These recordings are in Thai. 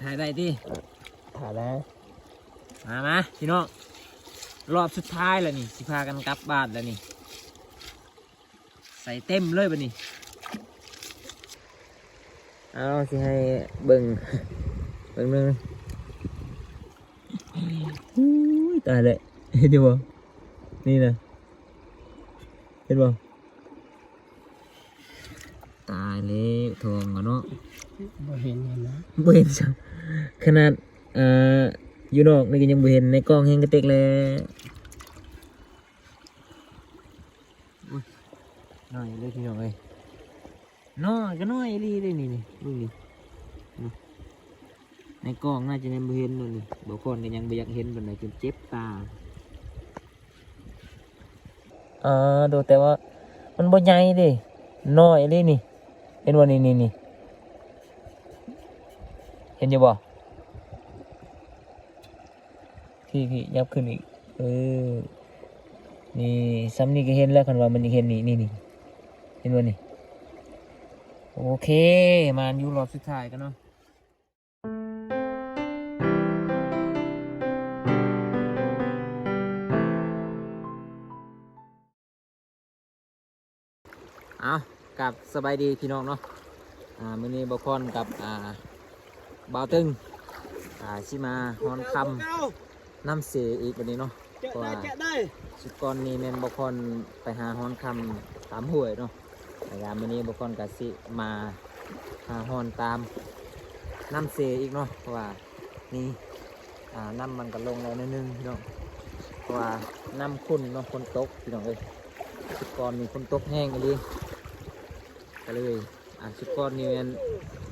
ถ่ายได้ดิถ่ายแล้วมาพี่น้องรอบสุดท้ายแล้วนี่สิพากันกลับบ้านแล้วนี่ใส่เต็มเลยบัดนี้เอาสิให้เบิ่งหนึ่งตายเลยเห็นบ่นี่นะเห็นบ่ตายเลยทองเนาะบ่เห็นนะบ่เห็นจังขนาดอยู่นอกนี่ก็ยังบ่เห็นในกล้องแห้งกระเตกเลยน้อยเลยพี่น้องเอ้ยน้อยก็น้อยดีเลยนี่ดูนี่ในกล้องน่าจะยังบ่เห็นเลยนี่บ่ก่อนก็ยังบ่อยากเห็นปานใดจนเจ็บตาดูแต่ว่ามันบ่ใหญ่เด้น้อยเลยนี่เห็นบ่นี่เห็นอยู่บ่พี่ยับขึ้นอีกนี่ซ้ำนี่ก็เห็นแล้วคันว่ามันยังเห็นนี่เห็นบ่นี่โอเคมาอยู่รอบสุดท้ายกันเนาะเอากับสบายดีพี่น้องเนาะมื้อนี้บ่พรกับบ่าวตึงสิมาฮอนคำน้ำเสอีกวันนี้เนาะเพราะว่าสุดก่อนนี้แม่นบ่พรไปหาฮอนคำตามห้วยเนาะแต่ยามมื้อนี้บ่พรก็สิมาหาฮอนตามน้ำเสอีกเนาะเพราะว่านี่น้ำมันก็ลงแล้วนิดนึงพี่น้องเพราะว่าน้ำขุ่นเนาะฝนตกพี่น้องเอ้ยสุดก่อนมีฝนตกแห้งอีหลีก็เลยสุดก่อนนี่แม่น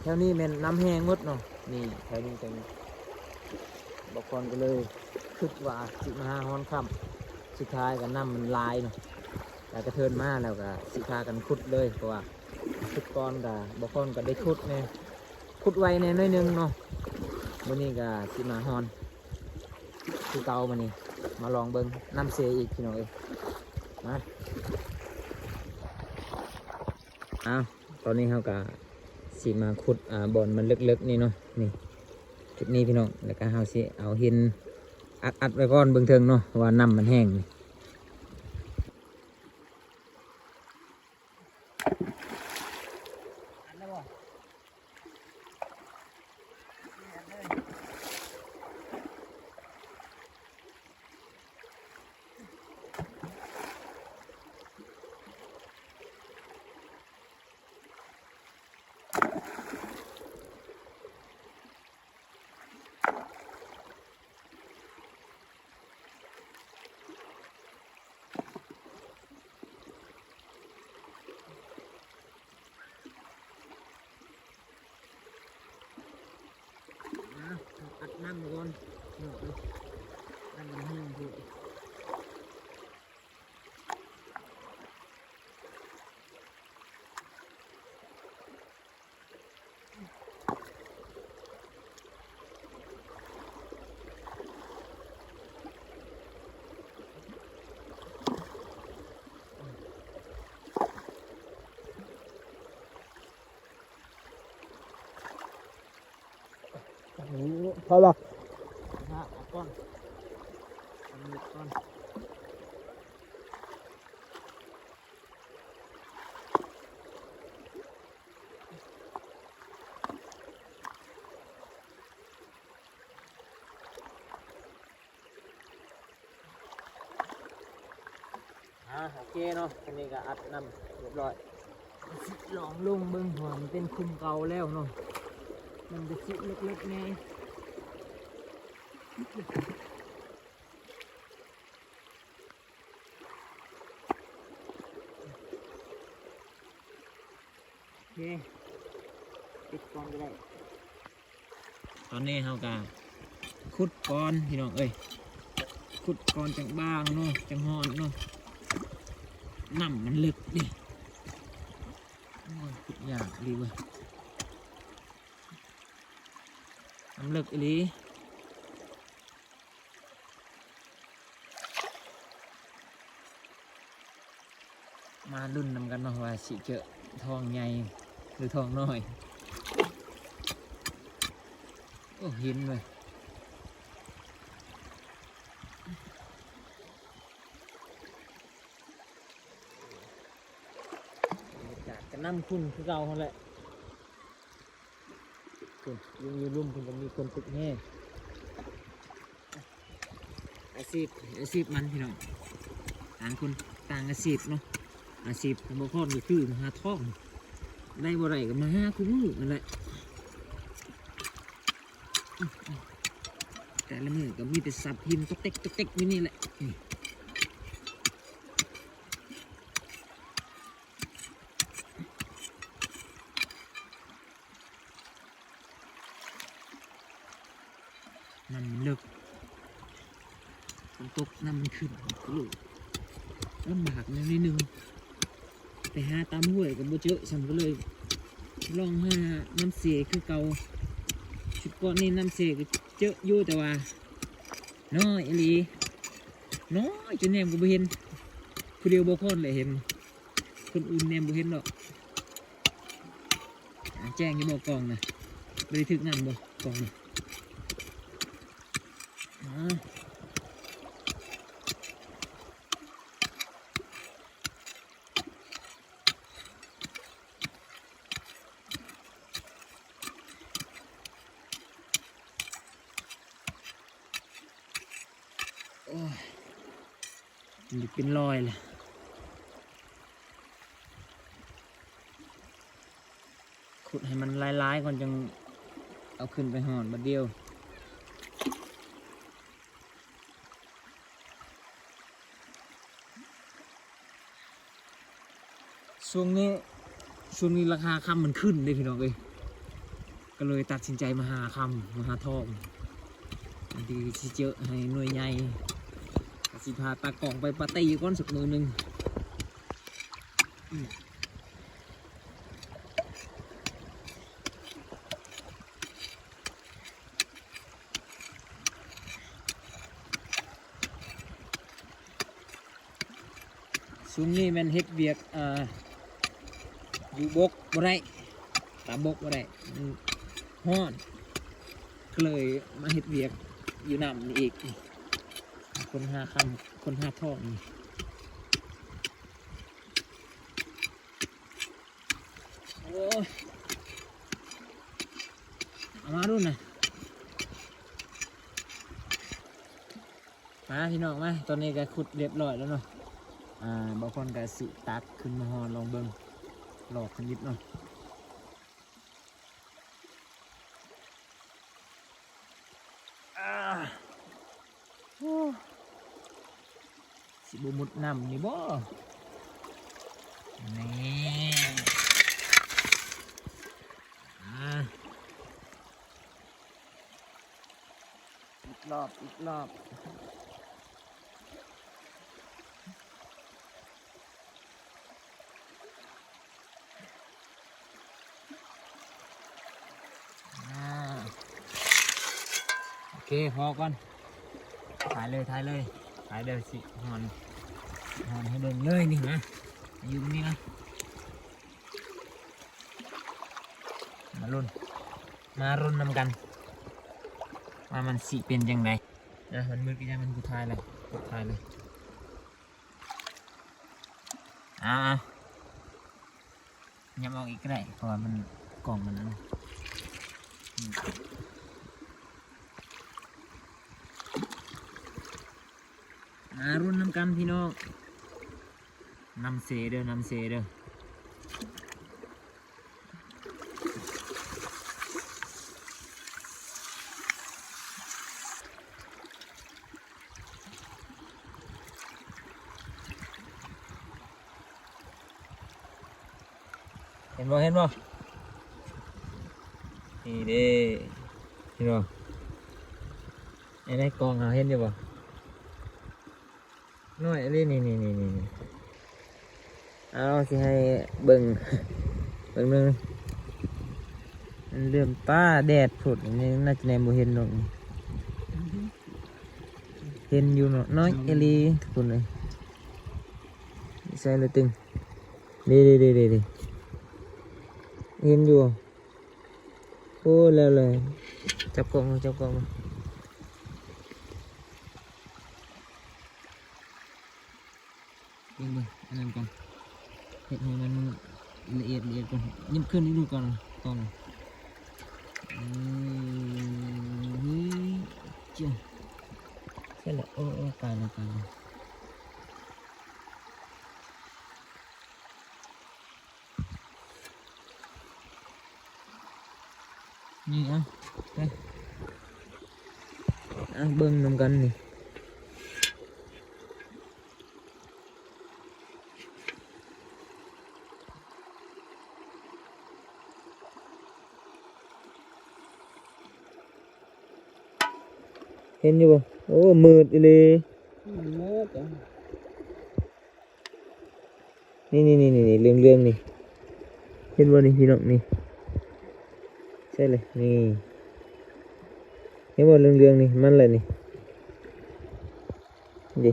แถวนี้แม่นน้ำแห้งหมดเนาะนี่แถวนี้จังบอกก่อนก็เลยคิดว่าสิมาหาฮอนค่ำสุดท้ายก็น้ำมันลายเนาะแต่กระเทินมาแล้วก็สิพากันขุดเลยเพราะว่าขุดก่อนก็บอกก่อนก็ได้ขุดเนี่ยขุดไว้ในน้อยนึงเนาะวันนี้ก็สิมาฮอนคือเก่ามานี่มาลองเบิ้งน้ำเสียอีกพี่น้องเอ้ยมาตอนนี้เขาก็สิมาขุดบ่อนมันลึกๆนี่เนาะนี่จุดนี้พี่น้องแล้วก็เฮาสิเอาหินอัดไว้ก่อนเบื้องเทิงเนาะว่าน้ำมันแห้งนี่อัดน้ำก่อนน้ำมันแห้งพี่พอหรอเอาก้อนก้อนโอเคเนาะอันนี้ก็อัดน้ำเรียบร้อยลองลงเบิ้งหัวมันเป็นคุมเก่าแล้วเนาะมันจะชิเล็กๆไงโอเคปิดก่อนก็ได้ตอนนี้เราก็ขุดก้อนพี่น้องเอ้ยขุดก้อนจังบางเนาะจังหอนเนาะน้ำมันลึกดิขุดยากดีเว้ยน้ำลึกอีหลีมารุ่นนำกันเนาะว่าสิเจอทองใหญ่หรือทองน้อย โอ้หินเลยจากจะน้ำคุณคือเก่าเขาแหละคุณยังอยู่รุ่มคุณจะมีคนตึกแน่อาชีพมันพี่น้องต่างคนต่างอาชีพเนาะอาชีพของบ่พ่อนี่คือหาทองได้บ่ไรก็มาหาคู่มือนั่นแหละแต่ละมือก็มีแต่สับหินตกเต็กตกเต็กอยู่นี่แหละน้ำมันเลิกฝนตกน้ำมันขึ้นลูกลำบากนิดนึงไปหาตามห้วยกับบ่เจอฉันก็เลยลองหาน้ำเสียคือเก่าชุดก่อนนี่น้ำเสียก็เจออยู่แต่ว่าน้อยอีหลีน้อยจนแนมก็บ่เห็นผู้เดียวบ่พอเลยเห็นคนอื่นแนมบ่เห็นหรอกแจ้งอยี่บ่กองนะบ่ได้ถึกน้ำบ่กองนะมันเป็นรอยเลยขุดให้มันลายๆก่อนจังเอาขึ้นไปห่อนบัดเดียวช่วงนี้ราคาคำมันขึ้นเลยพี่น้องเอ้ยก็เลยตัดสินใจมาหาคำมาหาทองดีที่เจอให้หน่วยใหญ่สิพาตากล่องไปปาร์ตี้ก้อนสักมือหนึ่งซุ้มนี่มันเฮ็ดเวียกอยู่บกบ่ได้ตามบกบ่ได้ฮ้อนก็เลยมาเฮ็ดเวียกอยู่น้ำนี่อีกคนหาคำคนหาทองนี่โอ้เอามาดูนะมาพี่น้องมาตอนนี้ก็ขุดเรียบร้อยแล้วเนาะบางคนก็สิตักขึ้นมาหอลองเบิ่งหลอกกันนิดเนาะสิบมุดน้ำนี่บ่นี่อีกรอบโอเคพอก่อนถ่ายเลยสิหอนให้เบิ่งเลยนี่นะอยู่นี่นะมารุ่นนำกันว่ามันสิเป็นยังไงนะมันมืดก็ยังมันกูถ่ายเลยยังมองอีกก็ได้เพราะว่ามันกล่องมันนะรุ่นนำกันพี่น้องนำเสเด้อเห็นบ่นี่เด้พี่น้องไอ้ในกองเห็นอยู่บ่น้อยนี่เอาสิให้เบิ่งหนึ่งเริ่มตาแดดผุดนี่น่าจะแนมบ่เห็นหรอกเห็นอยู่เนาะน้อยเอลีทุกคนเลยใส่เลยตึงดีเห็นอยู่โอ้แล้วเลยท จับกล้องมาจับกล้องมาเบิ่งอันนั้นก่อนเห็ดให้มันละเอียดก่อนยิ้มขึ้นนิดนึงก่อนกล้องนี่เจ้าใช่แหละโอ้ตายแล้วนี่ไปเบิ่งนำกันนี่เห็นอยู่บ่โอ้มืดอีเลยนี่เรื่องนี่เห็นบ่นี่พี่น้องนี่ใช่เลยนี่เห็นบ่เรื่องนี่มันอะไรนี่ดิ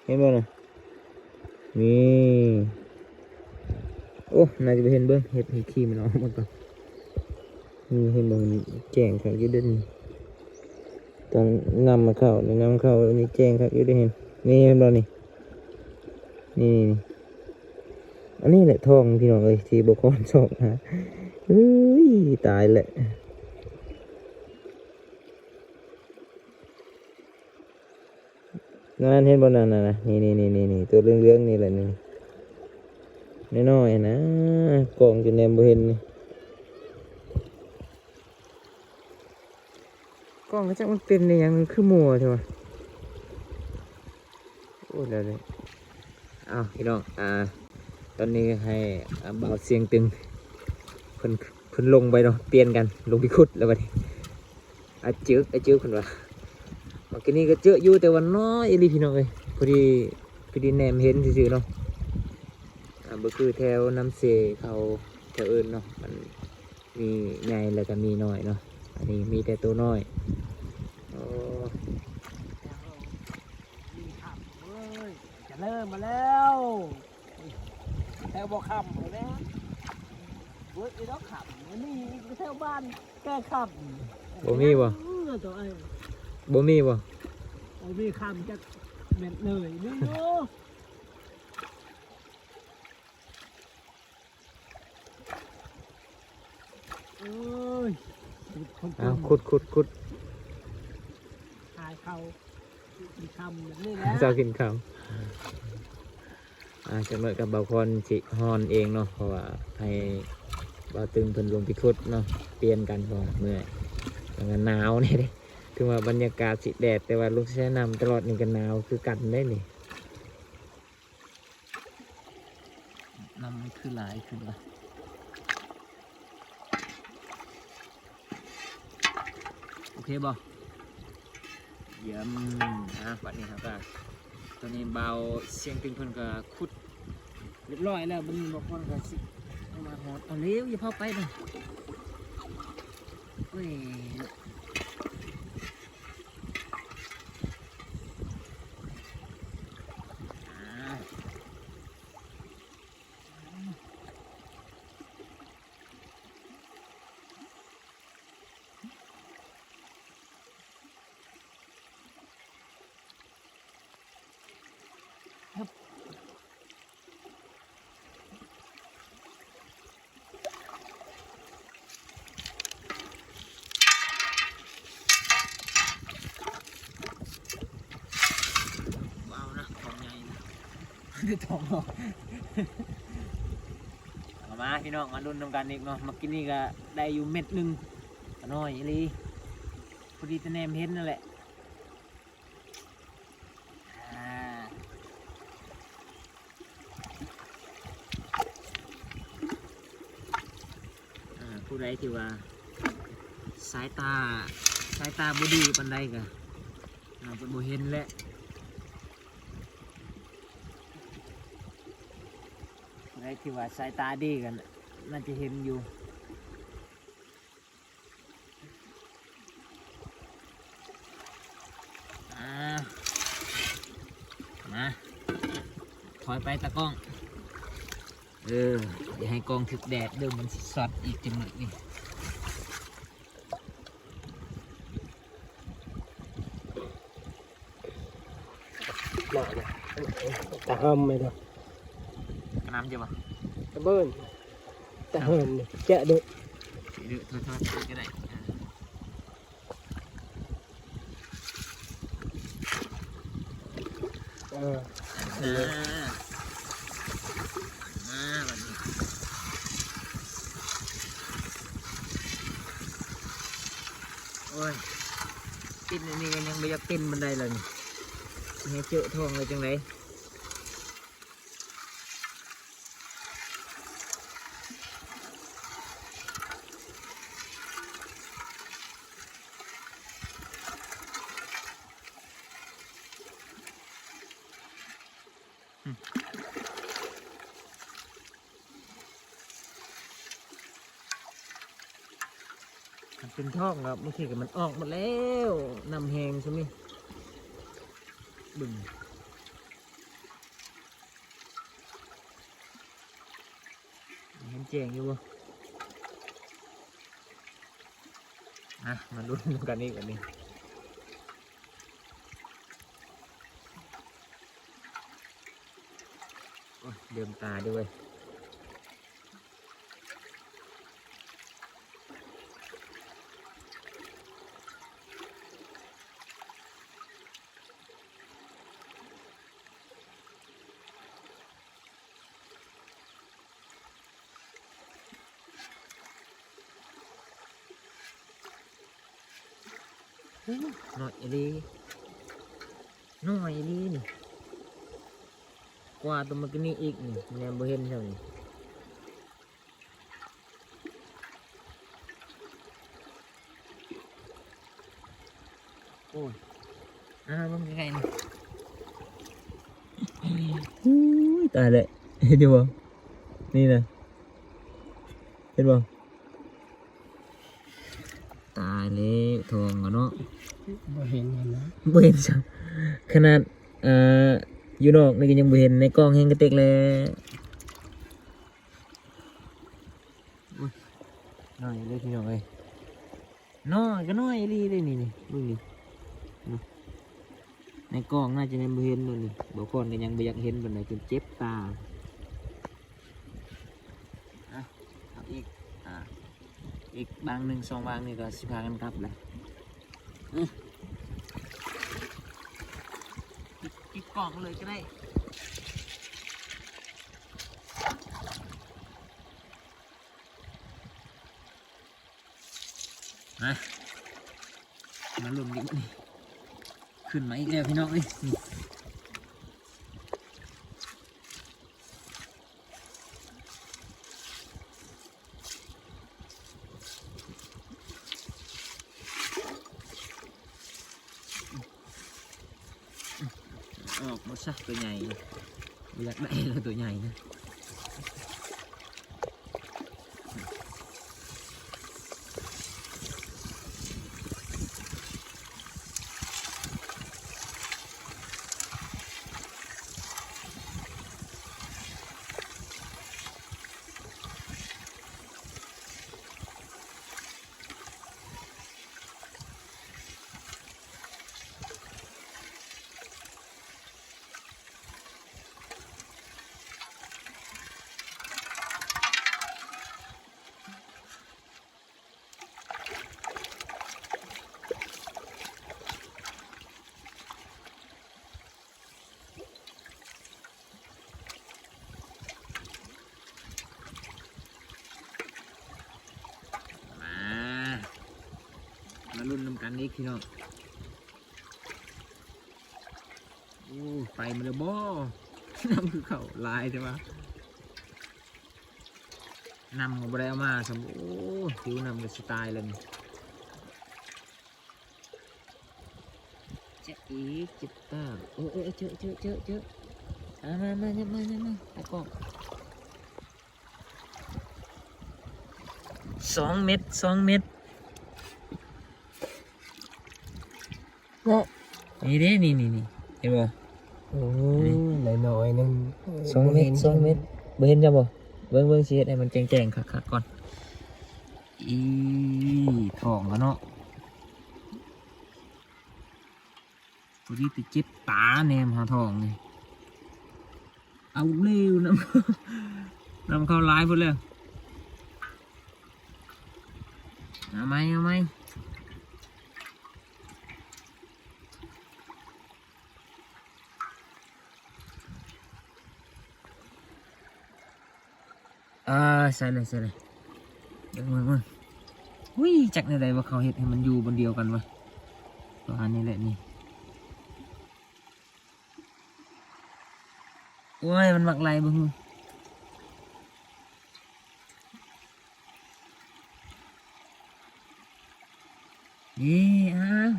เห็นบ่น่ะนี่โอ้น่าจะไปเห็นเบิ้งเห็ดขี้มันออกหมดก่อนนี่เห็นบ่มันแจ้งครับอยู่เด่นตอนนำมาเข้านี่นี่แจ้งครับอยู่ได้เห็นนี่เห็นบ่นี่อันนี้แหละทองพี่น้องเอ้ยที่บกคนชอบนะเฮ้ยตายแหละนั่นเห็นบ่นั่นนะนี่ตัวเรื่องนี่แหละนี่น้อยๆนะกล่องจนแนมบ่เห็นนี่กล่องก็จะมันเป็นในอย่างมันคือมัวใช่ไหมโอ้ได้เลยอ้าวพี่น้องตอนนี้ให้เบาเสียงตึงเพิ่นลงไปเนาะเปลี่ยนกันลงไปขุดแล้วบัดนี้จื้อคนว่าเมื่อกี้นี้ก็เจออยู่แต่วันน้อยอีหลีพี่น้องเอ้ยพอดีแนมเห็นซื่อๆเนาะบ่คือแถวน้ำเสเขาแถวอื่นเนาะมันมีใหญ่แล้วก็มีน้อยเนาะอันนี้มีแต่ตัวน้อยโอ้ จะเริ่มมาแล้วแถวบ่อคำเลยนะเวิร์ดอีน้องขับนี่แถวบ้านแก้ขับ บ่มีบ่ ตัวไอ้ บ่มีบ่ มีคำจะเม็ดเลยนี่โอ้เอ้ยขุดหายเขามีคำแบบนี้แหละ เจ้ากินข้าวจังหน่อยกับเบาพรสิฮอนเองเนาะเพราะว่าให้เบาตึงเพิ่นลงไปขุดเนาะเปลี่ยนกันพอเมื่อยมันก็หนาวนี่เด้ถึงว่าบรรยากาศสิแดดแต่ว่าลูกแช่น้ำตลอดนี่ก็หนาวคือกันได้นี่น้ำมันคือหลายขึ้นละโอเคบ่เยี่ยมวันนี้ครับก็ตอนนี้เบาเสียงตึงเพิ่นก็ขุดเรียบร้อยแล้วบัดนี้บ่คนก็สิเอามาหอดเอาเร็วอย่าเข้าไปเด้อเว้ยทองเอามาพี่น้องมาลุ้นนำกันอีกเนาะมากินนี่ก็ได้อยู่เม็ดหนึ่งน้อยเลยพอดีจะแนมเห็นนั่นแหละผู้ใดที่ว่าสายตาบดีปันใดก็เป็นบ่เห็นแหละอะไรที่ว่าสายตาดีกันน่าจะเห็นอยู่มา ถอยไปตะกล้องอย่าให้กล้องถึกแดดเดี๋ยวมันสิสอดอีกจังหวะนี่ หนาเนี่ยตะเฮิมไหมเนาะ น้ำจะบ่ ตะเบิ้ลตะเฮิมเนี่ยเจ๊ะดุ เดือดทอดก็ได้มาวันนี้โอ้ยติดอันนี้ก็ยังไม่อยากตินบันไดเลยนี่ให้เจอทองเลยจังไรมันเป็นท่องครับบางทีก็มันออกหมดแล้วนำแหงใช่ไหมบึ้งเห็นแจงอยู่บ่มาลุ้นกันนี่กันนี่เดิมตาด้วยหน่อยดีหน่อยดีนี่กว่าตัวมันก็นี่อีกนี่แนมบ่เห็นเท่านี้โอ้ยมันยังไงนี่ตายเลยเห็นดิบ่นี่นะเห็นบ่ตายเลยทองกันเนาะ บ่เห็นนะ บ่เห็นจังขนาดอยู่นอกนี่ก็ยังบ่เห็นในกล้องแห้งกระเตกเลยน้อยเลยพี่น้องเอ้ยน้อยก็น้อยลีเลยนี่ดูนี่ในกล้องน่าจะยังบ่เห็นเลยนี่บ่คนก็ยังบ่อยากเห็นปานใดจนเจ็บตาเอาอีกบางหนึ่งสองบางนี่ก็สิพากันกลับเลยปิดกล่องเลยก็ได้มาลุ้นดินี่ขึ้นมาอีกแล้วพี่น้องเอ้ยออกมาสักตัวใหญ่อยากได้แล้วตัวใหญ่นะมาลุ้นนำกันนี้พี่น้องไปมันเลยบ่น้ำคือเขาลายใช่ปะนำของบริเอามาสมบูรณ์ผิวนำกับสไตล์เลยจะอีกจิตตาเจอมาตะกอก2 เม็ดนี่เด้นี่เห็นบ่ หน่อยๆนึง 2 เมตร2 เมตรบ่เห็นจ้ะบ่เบิ่งสิเฮ็ดให้มันแจ้งๆคักๆก่อนอีท้องกันเนาะพอดีติเจ็บตาแนมหาท้องนี่เอาเร็วน้ำ น้ำเข้าร้ายพุ่นเลยเอาไหมใส่เลยเดี๋ยวมึงหุ้ยจักในใดว่าเขาเห็ดให้มันอยู่บนเดียวกันวะตัวอันนี้แหละนี่โอ้ยมันหมักไหลบึงนี่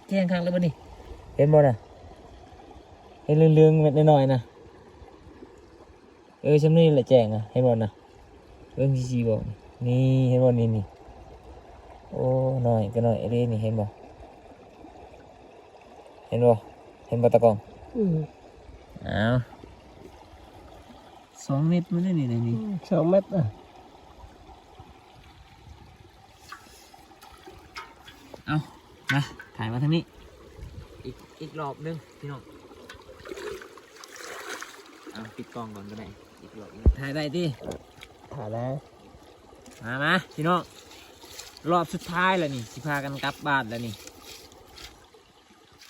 แจ้งข้างเลยบ่นี่เห็นบ่น่ะเห็นเรื่องๆเม็ดน้อยๆนะชั้นนี้แหละแจ้งเห็นบ่น่ะเรื่องซีบอกนี่เห็นบ่นี่โอ้น้อยก็น้อยเด้นี่เห็นบ่เห็นบ่ตะกองอ้าว2 เมตรมันได้นี่2 เมตรเอามาถ่ายมาทางนี้อีกรอบนึงพี่น้องเอาปิดกล้องก่อนก็ได้อีกรอบนึงถ่ายได้ดิถ่ายแล้วมาพี่น้องรอบสุดท้ายแล้วนี่สิพากันกลับบ้านแล้วนี่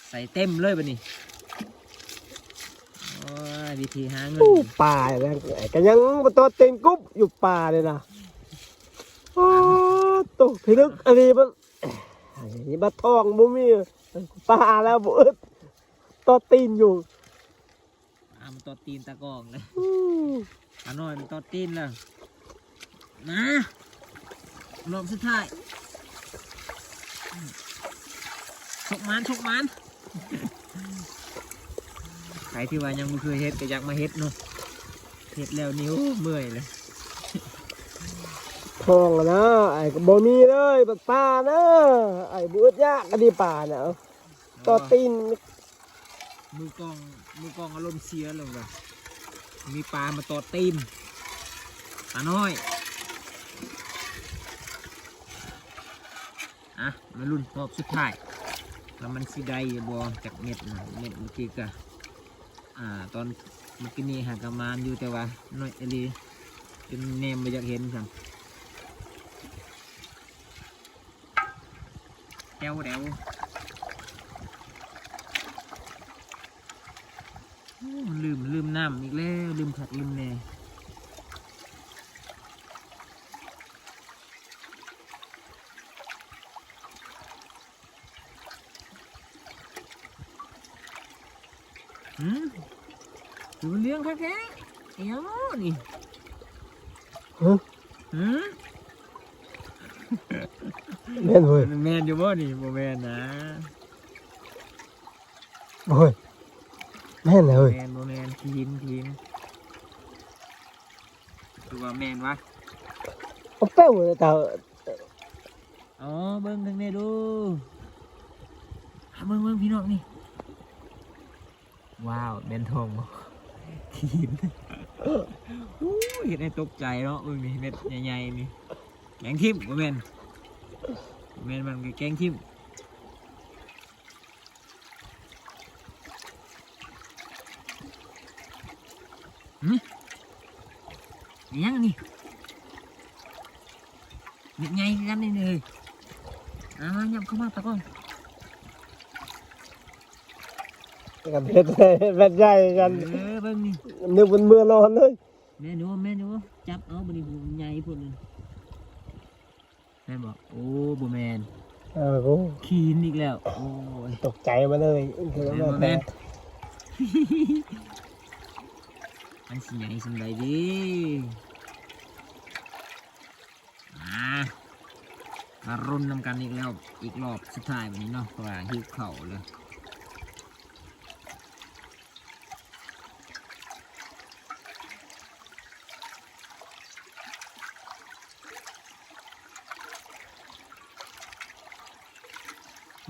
ใส่เต็มเลยบ่นี่โอ้ยวิธีหาเงินป่าแล้วก็ยังตัวเต็มกุ๊บอยู่ป่าเลยนะโอ้ตัวพี่ลึกอันนี้มันบัดทองบุ้มีป่าแล้วบุ้ตัวตีนอยู่มันตัวตีนตะกองเลยน้อยมันตัวตีนแล้วนะรอบสุดท้ายชกมันใครที่ว่ายังไม่เคยเฮ็ดก็อยากมาเฮ็ดเนาะเฮ็ดแล้วนิ้วเมื่อยเลยทองนะไอ้ก็บ่มีเลยบัดป่านะไอ้บุ้ยากกันดีป่าเนาะตัวตีนมือกองอารมณ์เสียเลยว่ะมีปลามาตัวตีนปลาน้อยมาลุ้นรอบสุดท้ายแล้วมันสิได้บอจากเม็ดนะเม็ดเมื่อกี้ก็ตอนเมื่อกี้นี้หากระมานอยู่แต่ว่าน้อยอะไรจนแนมไปอยากเห็นสั่งเดวลืมน้ำอีกแล้วลืมขัดลืมแน่ดูเลี้ยงแค่เอ้านี่แม่นเว้ยแมนอยู่บ่นี่บ่แมนนะโอ้ยแม่นเลยบ่แมนทีนดูว่าแมนวะเอาเป้าเลยแต่เบิ่งทางนี้ดูเบิ่งพี่น้องนี่ว้าวแมนทองทีนเห็นให้ตกใจเนาะนี่เม็ดใหญ่ๆนี่แกงทิมบ่แมนมันแกงทิมยังนี่เม็ดใหญ่กันนี่เลยยับเข้ามาตะก้อนกับเบ็ดใหญ่กันเบิ่งนี่นึกเป็นเมื่อนอนเลยแม่ดูจับเอาบัดนี้ใหญ่พุ่นนึงแม่บอกโอ้บ่แม่นกูขีนอีกแล้วโอ้ยตกใจมาเลยแม่มันสิใหญ่สำใดดิมารุ่นนำกันอีกแล้วอีกรอบสุดท้ายวันนี้เนาะเพราะว่าหิวเข่าเลย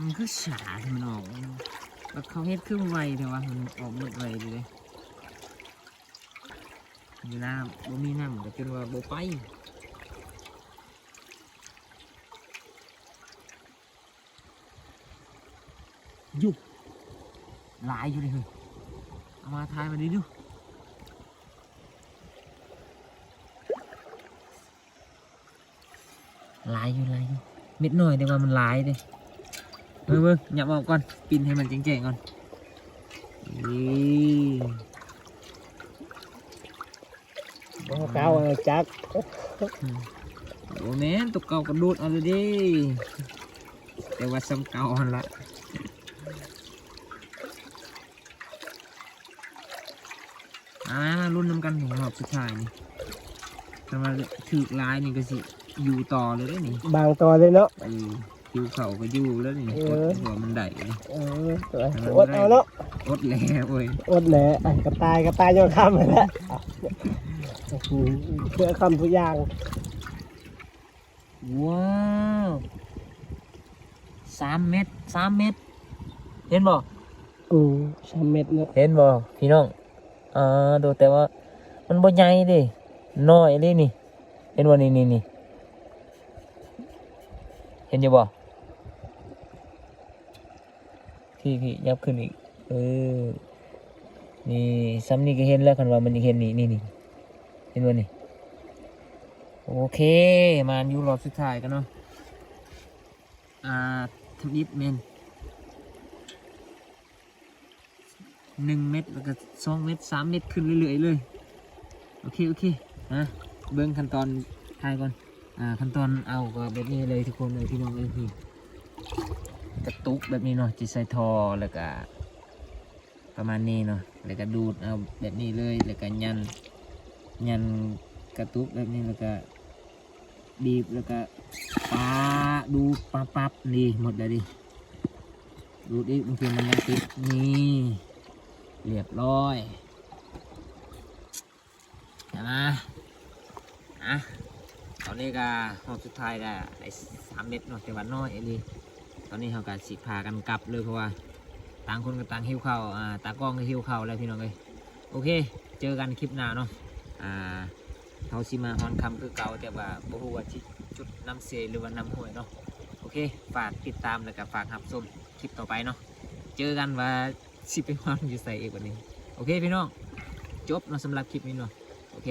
มันก็ฉาที่มันออกแล้วเขาเฮ็ดเครื่องไวแต่ว่ามันออกหมดไวเลย เวลาบ่มีน้ำก็จนว่าบ่ไปยุบหลายอยู่เลยเฮ้ยเอามาทายมาดิดูหลายอยู่เม็ดหน่อยแต่ว่ามันหลายเด้เบิ่งหยับออกก่อนปินให้มันแจ้งๆก่อนนี่ ข้าวจัก โอ้แม่นตกเก่ากระโดดเอาเลยดิแต่ว่าซ้ำเก่าหันละมารุ่นน้ำกันของรอบสุดท้ายนี่ถ้ามาถือลายนี่ก็สิอยู่ต่อเลยได้นี่ บางตัวเลยเนาะ อยู่เข่าก็อยู่แล้วนี่อดหัวมันได้เลย อดเอาเนาะ อดแล้วเว้ย อดแหละกระต่ายยอดคำไปแล้วเพื่อคำทุกอย่าง ว้าว3 เม็ดเห็นบ่ 3 เม็ดเนาะ เห็นบ่พี่น้องดูแต่ว่ามันบ่ใหญ่เดิน้อยเลยนี่เห็นบ่นี่เห็นอยู่บ่พี่ยับขึ้นอีกนี่ซ้ำนี่ก็เห็นแล้วคันว่ามันยังเห็นนี่เห็นบ่นี่โอเคมาอยู่รอบสุดท้ายกันเนาะทำอิฐเมน1 เม็ดแล้วก็2 เม็ด3 เม็ดขึ้นเรื่อยๆเลยโอเคนะเบิ่งขั้นตอนทายก่อนขั้นตอนเอาก็แบบนี้เลยทุกคนเลยพี่น้องเลยพี่กระตุกแบบนี้เนาะจะใส่ทอแล้วก็ประมาณนี้เนาะแล้วก็ดูดเอาแบบนี้เลยแล้วก็ยันกระตุกแบบนี้แล้วก็บีบแล้วก็ดูปั๊บนี่หมดเลยดิดูดอีกบางทีมันยังติดนี่เรียบร้อยเห็นไหมตอนนี้ก็รอบสุดท้ายได้3 เม็ดเนาะแต่ว่าน้อยเลยตอนนี้เขาก็สิพากันกลับเลยเพราะว่าต่างคนก็ต่างหิวข้าวตากล้องก็หิวข้าวแล้วพี่น้องเลยโอเคเจอกันคลิปหน้าเนาะเขาสิมาฮอนคำคือเก่าแต่ว่าบ่ฮู้ว่าจุดน้ำเสหรือว่าน้ำห้วยเนาะโอเคฝากติดตามแล้วก็ฝากรับชมคลิปต่อไปเนาะเจอกันว่าสิไปวางอยู่ใส่เอกวันนี้โอเคพี่น้องจบเนาะสำหรับคลิปนี้เนาะโอเค